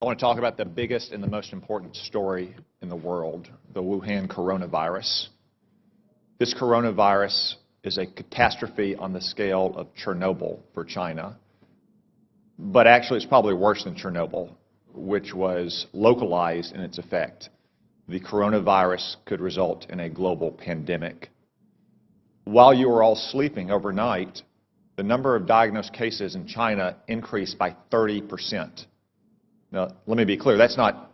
I want to talk about the biggest and the most important story in the world, the Wuhan coronavirus. This coronavirus is a catastrophe on the scale of Chernobyl for China, but actually it's probably worse than Chernobyl, which was localized in its effect. The coronavirus could result in a global pandemic. While you were all sleeping overnight, the number of diagnosed cases in China increased by 30%. Now, let me be clear, that's not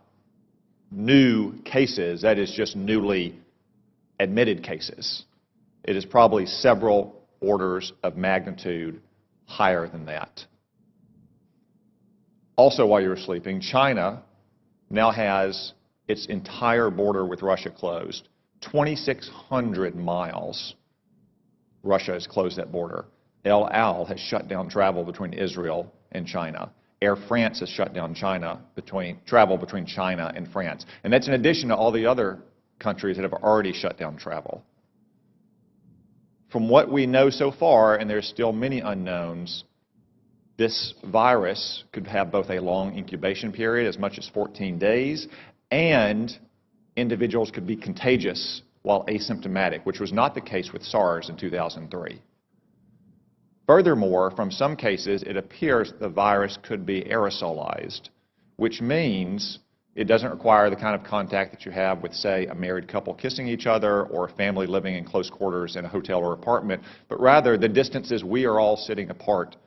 new cases, that is just newly admitted cases. It is probably several orders of magnitude higher than that. Also, while you were sleeping, China now has its entire border with Russia closed. 2,600 miles, Russia has closed that border. El Al has shut down travel between Israel and China. Air France has shut down travel between China and France. And that's in addition to all the other countries that have already shut down travel. From what we know so far, and there's still many unknowns, this virus could have both a long incubation period, as much as 14 days, and individuals could be contagious while asymptomatic, which was not the case with SARS in 2003. Furthermore, from some cases, it appears the virus could be aerosolized, which means it doesn't require the kind of contact that you have with, say, a married couple kissing each other or a family living in close quarters in a hotel or apartment, but rather the distances we are all sitting apart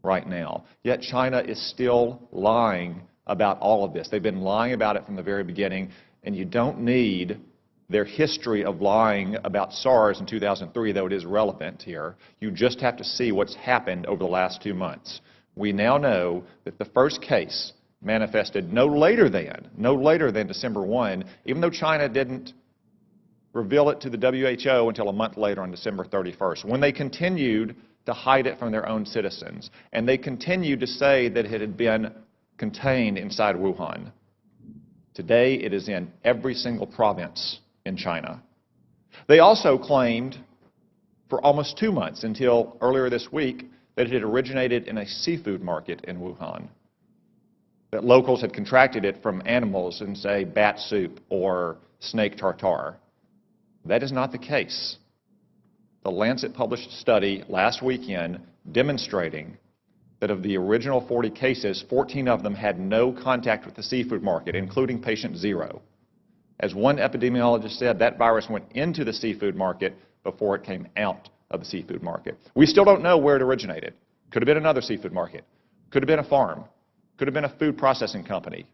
right now. Yet China is still lying about all of this. They've been lying about it from the very beginning, and you don't need their history of lying about SARS in 2003, though it is relevant here. You just have to see what's happened over the last 2 months. We now know that the first case manifested no later than December 1, even though China didn't reveal it to the WHO until a month later on December 31st, when they continued to hide it from their own citizens, and they continued to say that it had been contained inside Wuhan. Today, it is in every single province in China. They also claimed for almost 2 months, until earlier this week, that it had originated in a seafood market in Wuhan, that locals had contracted it from animals in, say, bat soup or snake tartare. That is not the case. The Lancet published a study last weekend demonstrating that of the original 40 cases, 14 of them had no contact with the seafood market, including patient 0. As one epidemiologist said, that virus went into the seafood market before it came out of the seafood market. We still don't know where it originated. Could have been another seafood market. Could have been a farm. Could have been a food processing company.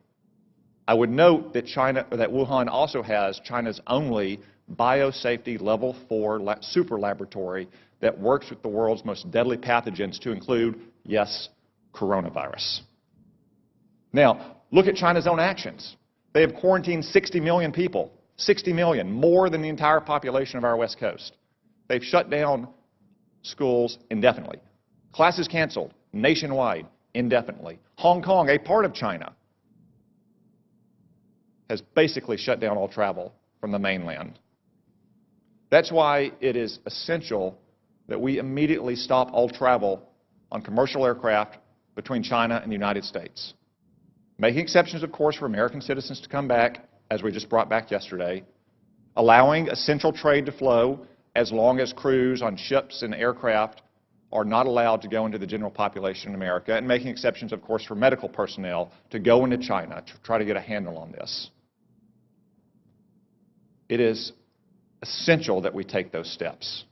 I would note that Wuhan also has China's only biosafety level 4 super laboratory that works with the world's most deadly pathogens, to include, yes, coronavirus. Now, look at China's own actions. They have quarantined 60 million people, 60 million, more than the entire population of our West Coast. They've shut down schools indefinitely. Classes canceled nationwide indefinitely. Hong Kong, a part of China, has basically shut down all travel from the mainland. That's why it is essential that we immediately stop all travel on commercial aircraft between China and the United States. Making exceptions, of course, for American citizens to come back, as we just brought back yesterday, allowing essential trade to flow as long as crews on ships and aircraft are not allowed to go into the general population in America, and making exceptions, of course, for medical personnel to go into China to try to get a handle on this. It is essential that we take those steps,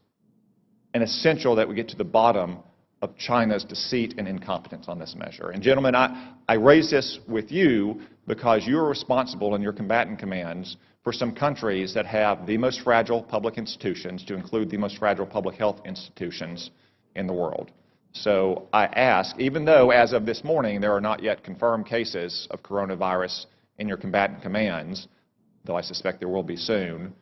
and essential that we get to the bottom of China's deceit and incompetence on this measure. And gentlemen, I raise this with you because you are responsible in your combatant commands for some countries that have the most fragile public institutions, to include the most fragile public health institutions in the world. So I ask, even though as of this morning there are not yet confirmed cases of coronavirus in your combatant commands, though I suspect there will be soon,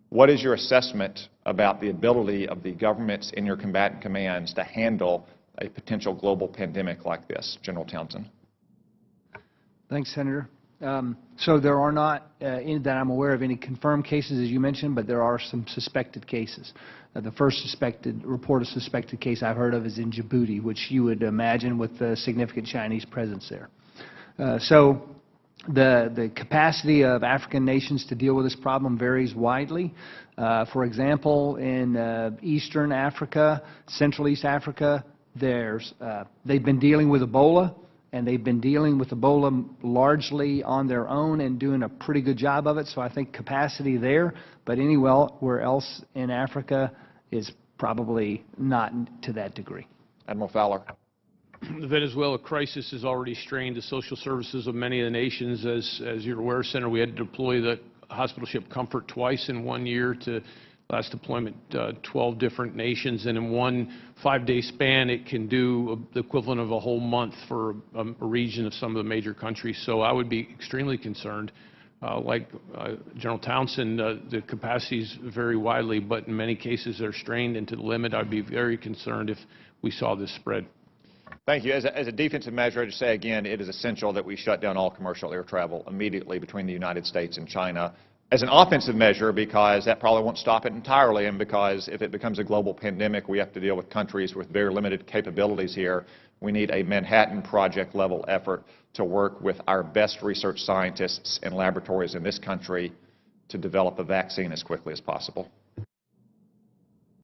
what is your assessment about the ability of the governments in your combatant commands to handle a potential global pandemic like this? General Townsend. Thanks, Senator. So there are not, that I'm aware of, any confirmed cases, as you mentioned, but there are some suspected cases. The first report of suspected case I've heard of is in Djibouti, which you would imagine with the significant Chinese presence there. So the capacity of African nations to deal with this problem varies widely. For example, in Eastern Africa, Central East Africa, they've been dealing with Ebola, and they've been dealing with Ebola largely on their own and doing a pretty good job of it. So I think capacity there, but anywhere else in Africa is probably not to that degree. Admiral Fowler. The Venezuela crisis has already strained the social services of many of the nations. As you're aware, Senator, we had to deploy the hospital ship Comfort twice in 1 year to last deployment 12 different nations, and in one 5-day span it can do the equivalent of a whole month for a region of some of the major countries. So I would be extremely concerned. Like General Townsend, the capacities vary widely, but in many cases they're strained, and to the limit I'd be very concerned if we saw this spread. Thank you. As a defensive measure, I'd just say again, it is essential that we shut down all commercial air travel immediately between the United States and China. As an offensive measure, because that probably won't stop it entirely, and because if it becomes a global pandemic, we have to deal with countries with very limited capabilities here. We need a Manhattan Project level effort to work with our best research scientists and laboratories in this country to develop a vaccine as quickly as possible.